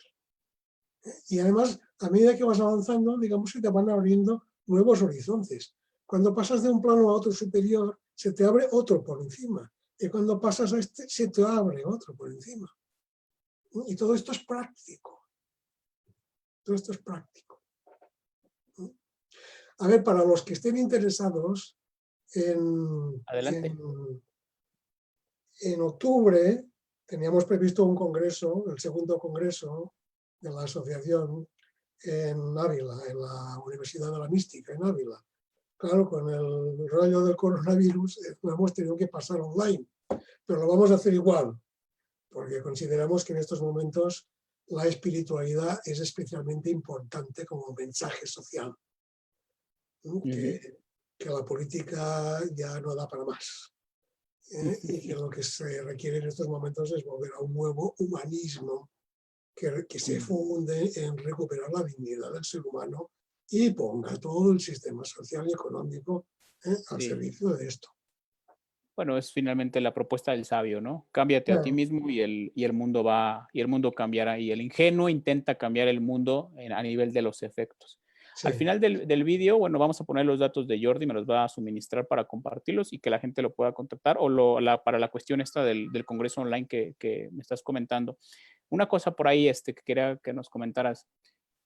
Y además, a medida que vas avanzando, digamos que te van abriendo nuevos horizontes. Cuando pasas de un plano a otro superior, se te abre otro por encima. Y cuando pasas a este, se te abre otro por encima. Y todo esto es práctico. Todo esto es práctico. A ver, para los que estén interesados, en, Adelante. en octubre teníamos previsto un congreso, el segundo congreso de la asociación en Ávila, en la Universidad de la Mística, en Ávila. Claro, con el rollo del coronavirus lo hemos tenido que pasar online, pero lo vamos a hacer igual, porque consideramos que en estos momentos la espiritualidad es especialmente importante como mensaje social, ¿no? Que la política ya no da para más. Y que lo que se requiere en estos momentos es volver a un nuevo humanismo que se funde en recuperar la dignidad del ser humano y ponga todo el sistema social y económico al Sí. servicio de esto. Bueno, es finalmente la propuesta del sabio, ¿no? Cámbiate a ti Claro. mismo y el mundo va, y el mundo cambiará. Y el ingenuo intenta cambiar el mundo a nivel de los efectos. Sí. Al final del vídeo, bueno, vamos a poner los datos de Jordi, me los va a suministrar para compartirlos y que la gente lo pueda contactar o para la cuestión esta del congreso online que me estás comentando. Una cosa por ahí que quería que nos comentaras,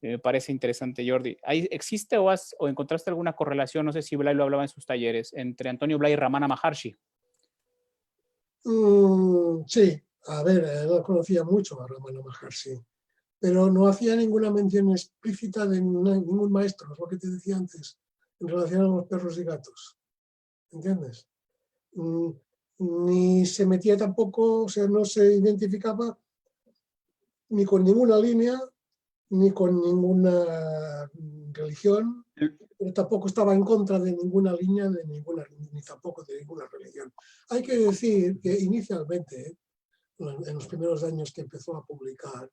me parece interesante, Jordi. ¿Existe o encontraste alguna correlación, no sé si Blay lo hablaba en sus talleres, entre Antonio Blay y Ramana Maharshi? Sí, a ver, él conocía mucho a Ramana Maharshi, pero no hacía ninguna mención explícita de ningún maestro, es lo que te decía antes, en relación a los perros y gatos. ¿Entiendes? Ni se metía tampoco, o sea, no se identificaba ni con ninguna línea, ni con ninguna religión, pero tampoco estaba en contra de ninguna línea, ni tampoco de ninguna religión. Hay que decir que inicialmente, en los primeros años que empezó a publicar,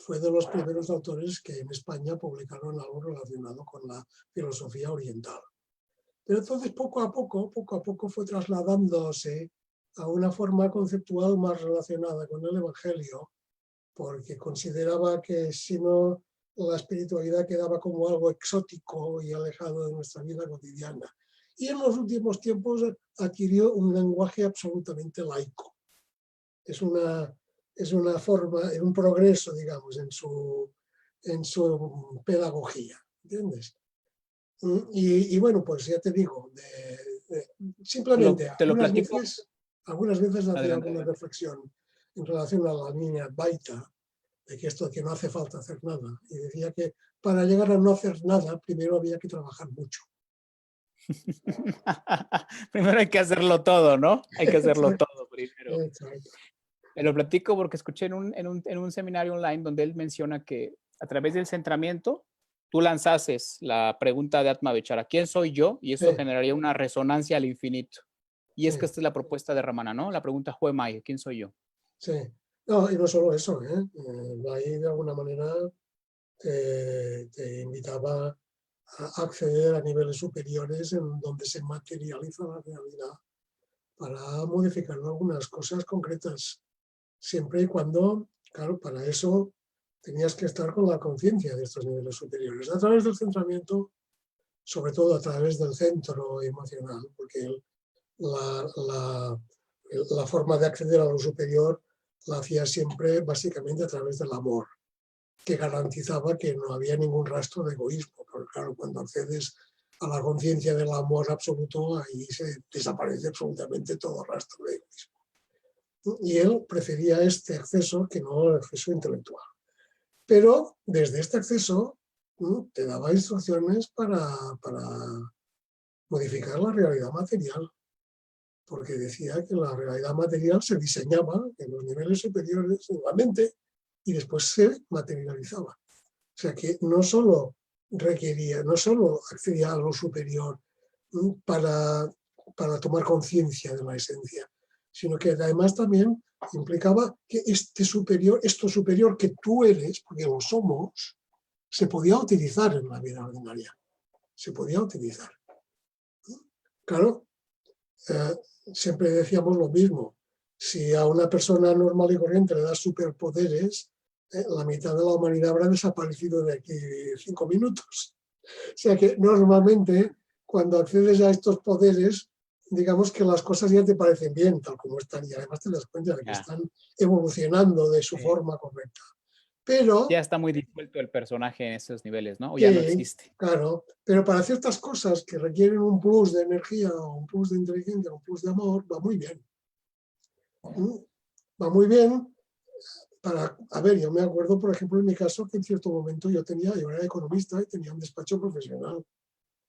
fue de los primeros autores que en España publicaron algo relacionado con la filosofía oriental. Pero entonces poco a poco fue trasladándose a una forma conceptual más relacionada con el Evangelio, porque consideraba que si no, la espiritualidad quedaba como algo exótico y alejado de nuestra vida cotidiana. Y en los últimos tiempos adquirió un lenguaje absolutamente laico. Es una forma, un progreso, digamos, en su pedagogía, ¿entiendes? Y bueno, pues ya te digo, simplemente Te lo platico. algunas veces hacía Adelante, alguna adelante. reflexión en relación a la línea Advaita, de que esto que no hace falta hacer nada. Y decía que para llegar a no hacer nada, primero había que trabajar mucho. Primero hay que hacerlo todo, ¿no? Hay que hacerlo Exacto, todo primero. exacto. Te lo platico porque escuché en un seminario online donde él menciona que a través del centramiento tú lanzases la pregunta de Atma Vichara, ¿quién soy yo? Y eso Sí, generaría una resonancia al infinito. Y es que sí, esta es la propuesta de Ramana, ¿no? La pregunta Who am I? ¿Quién soy yo? sí. No, y no solo eso, ahí de alguna manera te invitaba a acceder a niveles superiores en donde se materializa la realidad para modificar algunas cosas concretas, siempre y cuando, claro, para eso tenías que estar con la conciencia de estos niveles superiores, a través del centramiento, sobre todo a través del centro emocional, porque la la forma de acceder a lo superior la hacía siempre básicamente a través del amor, que garantizaba que no había ningún rastro de egoísmo. Porque claro, cuando accedes a la conciencia del amor absoluto, ahí se desaparece absolutamente todo rastro de egoísmo. Y él prefería este acceso que no el acceso intelectual. Pero desde este acceso te daba instrucciones para modificar la realidad material, porque decía que la realidad material se diseñaba en los niveles superiores en la mente y después se materializaba. O sea que no solo requería, no solo accedía a lo superior para tomar conciencia de la esencia, sino que además también implicaba que esto superior que tú eres, porque lo somos, se podía utilizar en la vida ordinaria. Se podía utilizar. Claro, siempre decíamos lo mismo. Si a una persona normal y corriente le das superpoderes, la mitad de la humanidad habrá desaparecido de aquí 5 minutos. O sea que normalmente cuando accedes a estos poderes, digamos que las cosas ya te parecen bien, tal como están, y además te das cuenta de que están evolucionando de su forma correcta. Pero ya está muy disuelto el personaje en esos niveles, ¿no? O ya no existe. Claro, pero para ciertas cosas que requieren un plus de energía, o un plus de inteligencia, un plus de amor, va muy bien. Va muy bien. A ver, yo me acuerdo, por ejemplo, en mi caso, que en cierto momento yo era economista y tenía un despacho profesional.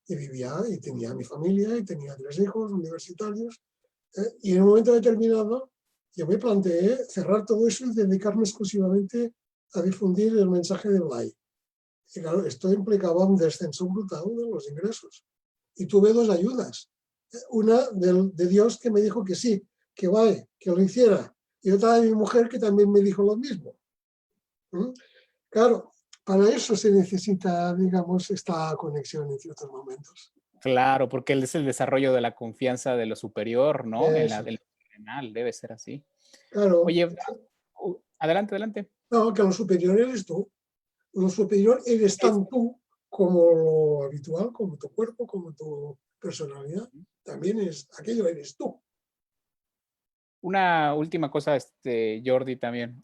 Y vivía, y tenía mi familia, y tenía 3 hijos universitarios. Y en un momento determinado, yo me planteé cerrar todo eso y dedicarme exclusivamente a difundir el mensaje de Blay. Y claro, esto implicaba un descenso brutal de los ingresos. Y tuve 2 ayudas. Una de Dios, que me dijo que sí, que vale, que lo hiciera. Y otra de mi mujer, que también me dijo lo mismo. Claro, para eso se necesita, digamos, esta conexión en ciertos momentos. Claro, porque es el desarrollo de la confianza de lo superior, ¿no? En Eso. lo terrenal, debe ser así. Claro. Oye, adelante, adelante. No, que lo superior eres tú. Lo superior eres tan tú como lo habitual, como tu cuerpo, como tu personalidad. También aquello eres tú. Una última cosa, Jordi, también.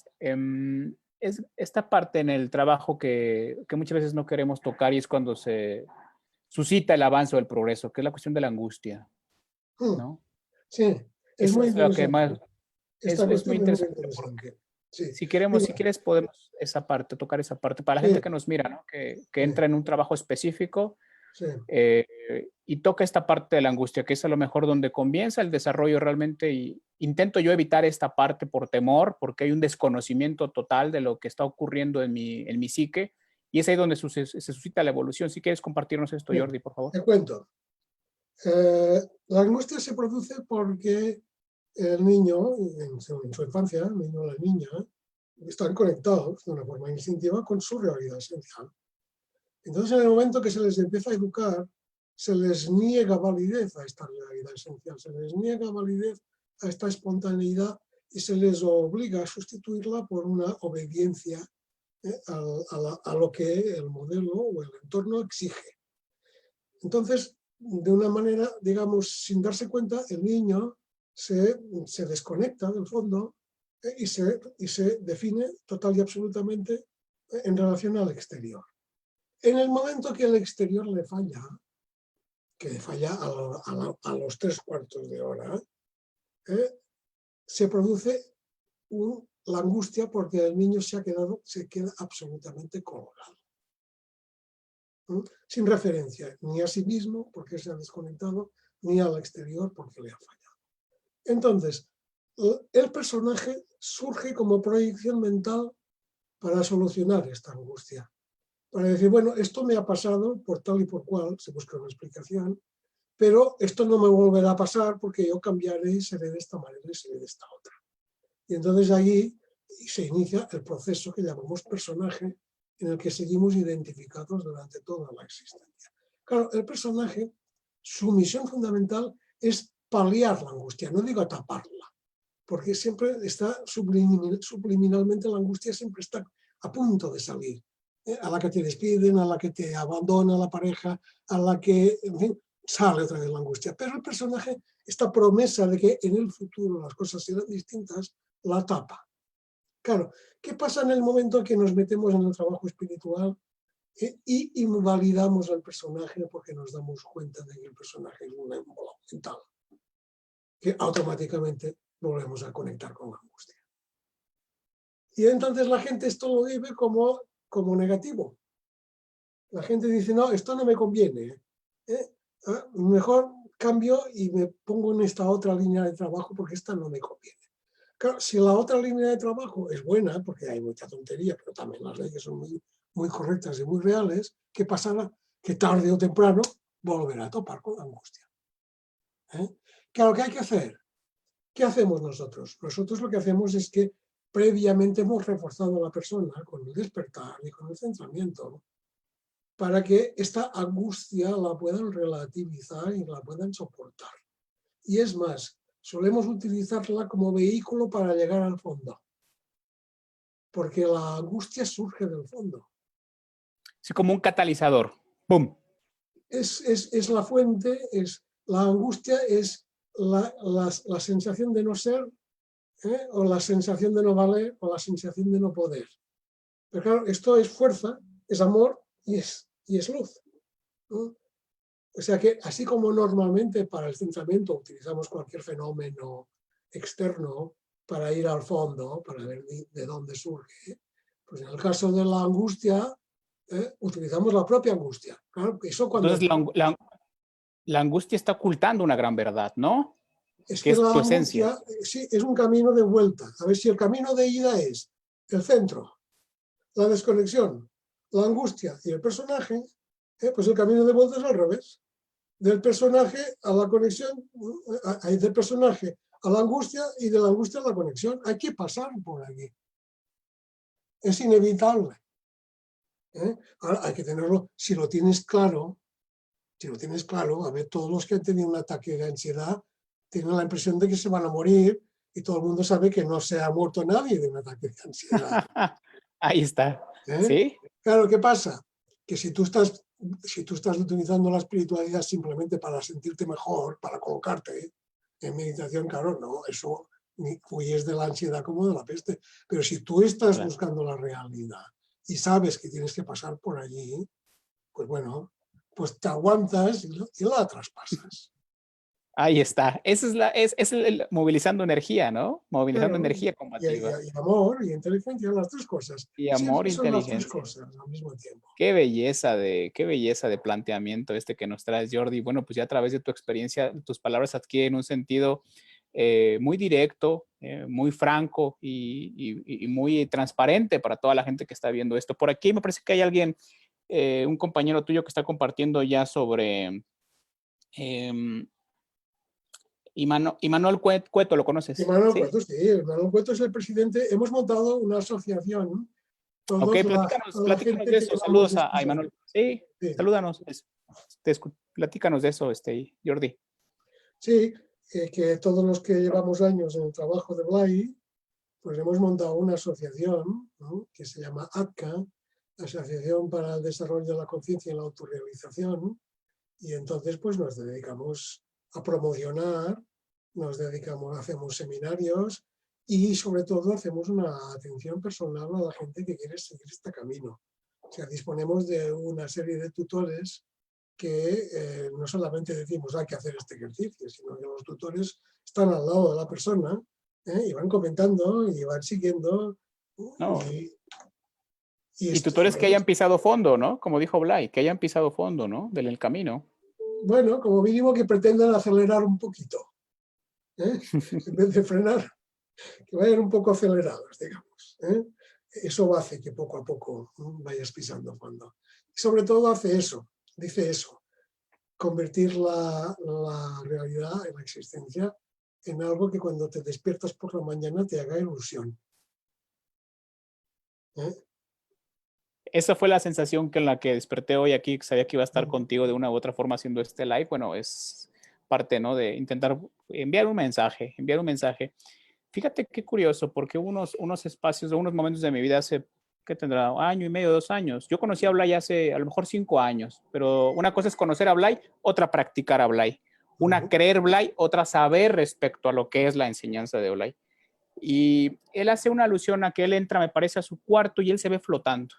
Es esta parte en el trabajo que muchas veces no queremos tocar, y es cuando se suscita el avance o el progreso, que es la cuestión de la angustia, ¿no? Sí, es Eso muy es lo que interesante. más Esta es muy cuestión es muy interesante, porque interesante. Sí. si Mira, quieres, podemos esa parte, tocar esa parte para la sí, gente que nos mira, ¿no? Que sí, entra en un trabajo específico sí. y toca esta parte de la angustia, que es a lo mejor donde comienza el desarrollo realmente, y intento yo evitar esta parte por temor, porque hay un desconocimiento total de lo que está ocurriendo en mi psique, y es ahí donde se suscita la evolución. Si quieres compartirnos esto, Mira, Jordi, por favor. te cuento. La angustia se produce porque el niño, en su infancia, el niño o la niña, están conectados de una forma instintiva con su realidad esencial. Entonces, en el momento que se les empieza a educar, se les niega validez a esta realidad esencial, se les niega validez a esta espontaneidad y se les obliga a sustituirla por una obediencia a lo que el modelo o el entorno exige. Entonces, de una manera, digamos, sin darse cuenta, el niño se desconecta del fondo y se define total y absolutamente en relación al exterior. En el momento que el exterior le falla, que le falla a los 3/4 de hora, se produce la angustia porque el niño se queda absolutamente colgado. Sin referencia ni a sí mismo, porque se ha desconectado, ni al exterior, porque le ha fallado. Entonces, el personaje surge como proyección mental para solucionar esta angustia. Para decir, bueno, esto me ha pasado por tal y por cual, se busca una explicación, pero esto no me volverá a pasar porque yo cambiaré y seré de esta manera y seré de esta otra. Y entonces allí se inicia el proceso que llamamos personaje, en el que seguimos identificados durante toda la existencia. Claro, el personaje, su misión fundamental es paliar la angustia, no digo taparla, porque siempre está subliminalmente, la angustia siempre está a punto de salir. A la que te despiden, a la que te abandona la pareja, a la que, en fin, sale otra vez la angustia. Pero el personaje, esta promesa de que en el futuro las cosas serán distintas, la tapa. Claro, ¿qué pasa en el momento que nos metemos en el trabajo espiritual y invalidamos al personaje porque nos damos cuenta de que el personaje es un émbolo mental? Que automáticamente volvemos a conectar con la angustia. Y entonces la gente esto lo vive como negativo. La gente dice, no, esto no me conviene. Mejor cambio y me pongo en esta otra línea de trabajo porque esta no me conviene. Claro, si la otra línea de trabajo es buena, porque hay mucha tontería, pero también las leyes son muy correctas y muy reales, ¿qué pasará? Que tarde o temprano volverá a topar con la angustia. Claro, ¿qué hay que hacer? ¿Qué hacemos nosotros? Nosotros lo que hacemos es que previamente hemos reforzado a la persona con el despertar y con el centramiento para que esta angustia la puedan relativizar y la puedan soportar. Y es más, solemos utilizarla como vehículo para llegar al fondo, porque la angustia surge del fondo. Sí, como un catalizador. ¡Pum! Es la fuente, la angustia es la sensación de no ser, o la sensación de no valer, o la sensación de no poder. Pero claro, esto es fuerza, es amor y es luz, ¿no? O sea que así como normalmente para el centramiento utilizamos cualquier fenómeno externo para ir al fondo, para ver de dónde surge, pues en el caso de la angustia, utilizamos la propia angustia. Claro, eso cuando... Entonces la angustia está ocultando una gran verdad, ¿no? Es Que que es la tu esencia. angustia sí, es un camino de vuelta. A ver si el camino de ida es el centro, la desconexión, la angustia y el personaje, pues el camino de vuelta es al revés. Del personaje a la conexión, del personaje a la angustia y de la angustia a la conexión. Hay que pasar por aquí. Es inevitable. Ahora hay que tenerlo, si lo tienes claro, a ver, todos los que han tenido un ataque de ansiedad tienen la impresión de que se van a morir y todo el mundo sabe que no se ha muerto nadie de un ataque de ansiedad. Ahí está. ¿Eh? ¿Sí? Claro, ¿qué pasa? Que si tú estás utilizando la espiritualidad simplemente para sentirte mejor, para colocarte en meditación, claro, no, eso huyes de la ansiedad como de la peste. Pero si tú estás Claro. buscando la realidad y sabes que tienes que pasar por allí, pues bueno, pues te aguantas y la traspasas. Ahí está. Esa es movilizando energía, ¿no? Movilizando Claro, energía combativa. y amor y inteligencia, las tres cosas. Y amor Siempre e son las tres inteligencia. cosas al mismo tiempo. Qué belleza de planteamiento este que nos traes, Jordi. Bueno, pues ya a través de tu experiencia, tus palabras adquieren un sentido muy directo, muy franco y muy transparente para toda la gente que está viendo esto. Por aquí me parece que hay alguien, un compañero tuyo que está compartiendo ya sobre Imanuel Cueto, ¿lo conoces? Manuel ¿Sí? Cueto, sí, Manuel Cueto es el presidente. Hemos montado una asociación, Ok, toda la platícanos gente de que eso. llevamos Saludos a estos años. Imanuel. Sí, Sí, salúdanos. Platícanos de eso, Jordi. sí, que todos los que llevamos años en el trabajo de Blay, pues hemos montado una asociación, ¿no?, que se llama ACCA, Asociación para el Desarrollo de la Conciencia y la Autorrealización, y entonces pues nos dedicamos a promocionar, hacemos seminarios y sobre todo hacemos una atención personal a la gente que quiere seguir este camino. O sea, disponemos de una serie de tutores que no solamente decimos hay que hacer este ejercicio, sino que los tutores están al lado de la persona y van comentando y van siguiendo. No. Y Esto, tutores que hayan pisado fondo, ¿no? Como dijo Blay, que hayan pisado fondo, ¿no? Del camino. bueno, como mínimo que pretendan acelerar un poquito, en vez de frenar, que vayan un poco acelerados, digamos. Eso hace que poco a poco vayas pisando fondo. Y sobre todo dice eso, convertir la realidad, en la existencia, en algo que cuando te despiertas por la mañana te haga ilusión. Esa fue la sensación con la que desperté hoy aquí, que sabía que iba a estar contigo de una u otra forma haciendo este live. Bueno, es parte, ¿no? De intentar enviar un mensaje. Fíjate qué curioso, porque unos espacios o unos momentos de mi vida hace ¿qué tendrá? Año y medio, 2 años. Yo conocí a Blay hace a lo mejor 5 años, pero una cosa es conocer a Blay, otra practicar a Blay. Una creer Blay, otra saber respecto a lo que es la enseñanza de Blay. Y él hace una alusión a que él entra, me parece, a su cuarto y él se ve flotando.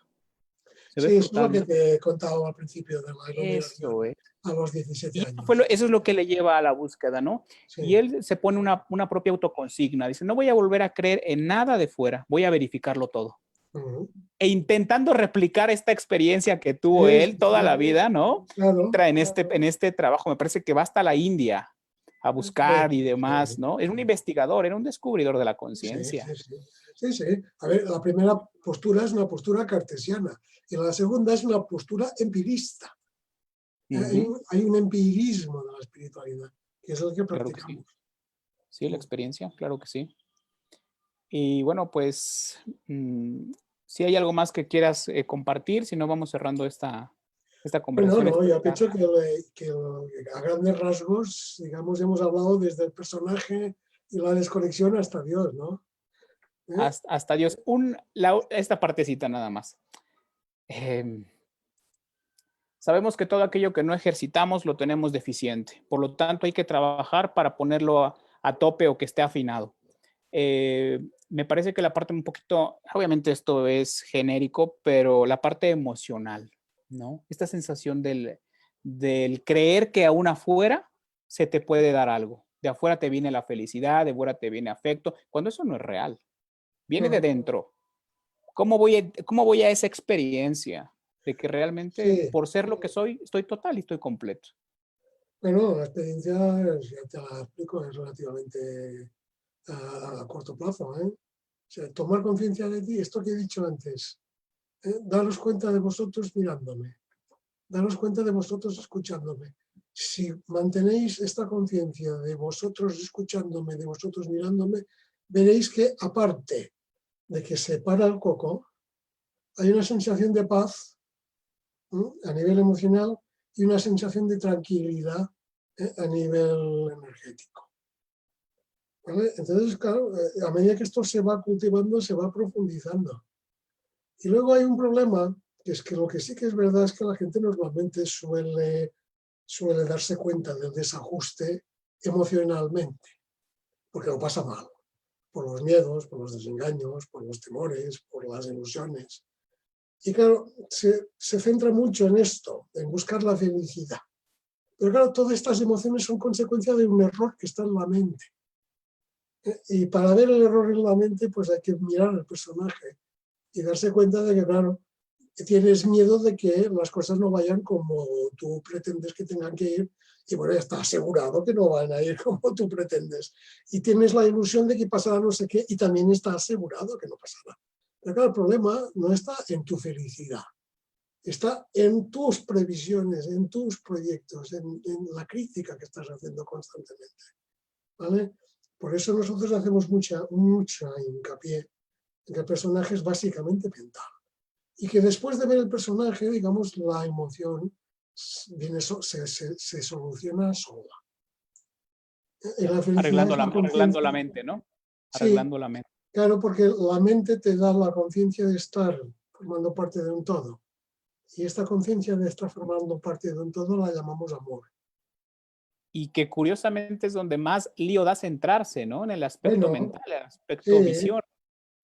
Se ve Sí, eso es lo que flotando. te he contado al principio de la iluminación Eso es. a los 17 Y años. eso es lo que le lleva a la búsqueda, ¿no? Sí. Y él se pone una propia autoconsigna. Dice, no voy a volver a creer en nada de fuera, voy a verificarlo todo. E intentando replicar esta experiencia que tuvo él toda la vida, ¿no? Claro, Entra en este trabajo, me parece que va hasta la India a buscar y demás, ¿no? Era un investigador, era un descubridor de la conciencia. Sí. A ver, la primera postura es una postura cartesiana y la segunda es una postura empirista. Hay un empirismo de la espiritualidad, que es el que practicamos. Claro que sí. Sí, la experiencia, claro que sí. Y bueno, pues, si hay algo más que quieras compartir, si no, vamos cerrando esta conversación. Bueno, no, yo pienso que a grandes rasgos, digamos, hemos hablado desde el personaje y la desconexión hasta Dios, ¿no? Hasta Dios. Esta partecita nada más. Sabemos que todo aquello que no ejercitamos lo tenemos deficiente. Por lo tanto, hay que trabajar para ponerlo a tope o que esté afinado. Me parece que la parte un poquito, obviamente esto es genérico, pero la parte emocional, ¿no? Esta sensación del creer que aún afuera se te puede dar algo. De afuera te viene la felicidad, de afuera te viene afecto, cuando eso no es real. Viene de dentro. ¿Cómo voy a esa experiencia de que realmente por ser lo que soy, estoy total y estoy completo? Bueno, la experiencia, ya te la explico, es relativamente a corto plazo. O sea, tomar conciencia de ti, esto que he dicho antes, daros cuenta de vosotros mirándome, daros cuenta de vosotros escuchándome. Si mantenéis esta conciencia de vosotros escuchándome, de vosotros mirándome, veréis que aparte de que se para el coco, hay una sensación de paz a nivel emocional y una sensación de tranquilidad a nivel energético. ¿Vale? Entonces, claro, a medida que esto se va cultivando, se va profundizando. Y luego hay un problema, que es que lo que sí que es verdad es que la gente normalmente suele darse cuenta del desajuste emocionalmente, porque lo pasa mal, por los miedos, por los desengaños, por los temores, por las ilusiones. Y claro, se centra mucho en esto, en buscar la felicidad. Pero claro, todas estas emociones son consecuencia de un error que está en la mente. Y para ver el error en la mente, pues hay que mirar al personaje y darse cuenta de que, claro, tienes miedo de que las cosas no vayan como tú pretendes que tengan que ir, y bueno, ya está asegurado que no van a ir como tú pretendes. Y tienes la ilusión de que pasará no sé qué, y también está asegurado que no pasará. Pero claro, el problema no está en tu felicidad, está en tus previsiones, en tus proyectos, en la crítica que estás haciendo constantemente. ¿Vale? Por eso nosotros hacemos mucha hincapié en que el personaje es básicamente mental. Y que después de ver el personaje, digamos, la emoción se soluciona sola. Arreglando la mente, ¿no? Arreglando la mente. Claro, porque la mente te da la conciencia de estar formando parte de un todo. Y esta conciencia de estar formando parte de un todo la llamamos amor. Y que curiosamente es donde más lío da centrarse, ¿no? En el aspecto mental, el aspecto visión.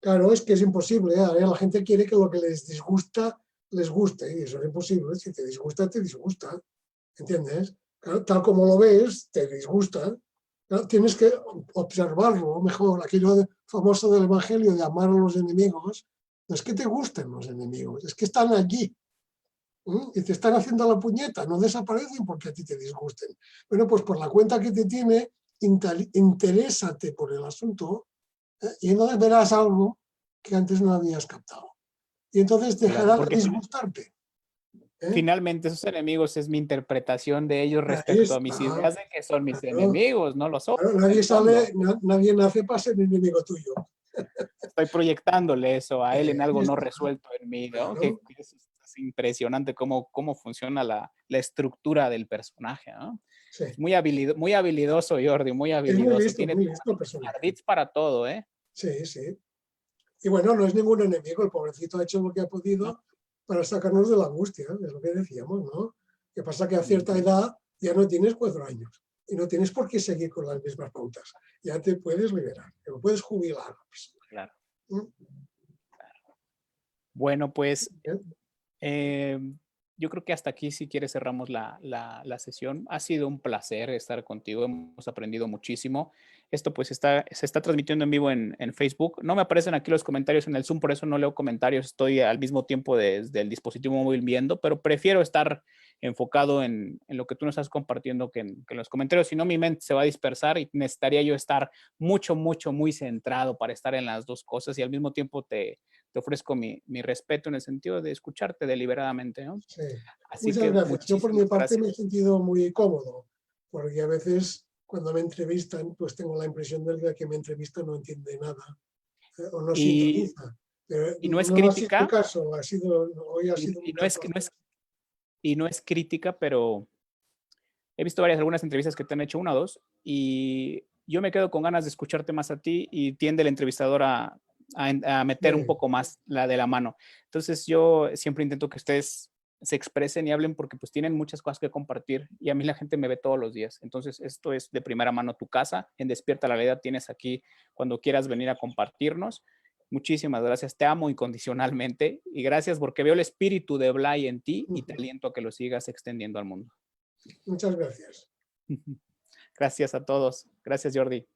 Claro, es que es imposible. La gente quiere que lo que les disgusta, les guste. Y eso es imposible. Si te disgusta, te disgusta. ¿Entiendes? Claro, tal como lo ves, te disgusta. Claro, tienes que observarlo mejor. Aquello famoso del Evangelio de amar a los enemigos. No es que te gusten los enemigos, es que están allí. Y te están haciendo la puñeta, no desaparecen porque a ti te disgusten. Bueno, pues por la cuenta que te tiene, interésate por el asunto, y entonces verás algo que antes no habías captado. Y entonces dejará de disgustarte. Finalmente, esos enemigos es mi interpretación de ellos respecto a mis ideas de que son mis enemigos, no lo son. Nadie nace para ser enemigo tuyo. Estoy proyectándole eso a él en algo no resuelto en mí, ¿no? Que es impresionante cómo funciona la estructura del personaje, ¿no? Sí. Muy habilidoso, Jordi, muy habilidoso. Tiene ardits para todo, ¿eh? Sí. Y bueno, no es ningún enemigo, el pobrecito ha hecho lo que ha podido para sacarnos de la angustia, es lo que decíamos, ¿no? Que pasa que a cierta edad ya no tienes 4 años y no tienes por qué seguir con las mismas pautas. Ya te puedes liberar, te puedes jubilar. Claro. ¿Mm? Bueno, pues Bien. yo creo que hasta aquí, si quieres, cerramos la sesión. Ha sido un placer estar contigo, hemos aprendido muchísimo. Esto pues se está transmitiendo en vivo en Facebook. No me aparecen aquí los comentarios en el Zoom, por eso no leo comentarios. Estoy al mismo tiempo desde el dispositivo móvil viendo, pero prefiero estar enfocado en lo que tú nos estás compartiendo que en los comentarios. Si no, mi mente se va a dispersar y necesitaría yo estar muy centrado para estar en las dos cosas y al mismo tiempo te ofrezco mi respeto en el sentido de escucharte deliberadamente, ¿no? Sí. Así Muchas que gracias. Yo por mi muchísimas parte me he gracias. sentido muy cómodo, porque a veces cuando me entrevistan, pues tengo la impresión de que me entrevista no entiende nada o no Y, sintoniza. Pero y no es no ha sido el crítica, caso, hoy ha sido y un caso. no es crítica, pero he visto algunas entrevistas que te han hecho, una o dos, y yo me quedo con ganas de escucharte más a ti y tiende el entrevistador a meter un Sí, poco más la de la mano. Entonces yo siempre intento que ustedes se expresen y hablen porque pues tienen muchas cosas que compartir y a mí la gente me ve todos los días. Entonces esto es de primera mano tu casa. En Despierta la Realidad tienes aquí cuando quieras venir a compartirnos. Muchísimas gracias, te amo incondicionalmente y gracias porque veo el espíritu de Blay en ti y te aliento a que lo sigas extendiendo al mundo. muchas gracias. Gracias a todos. Gracias, Jordi.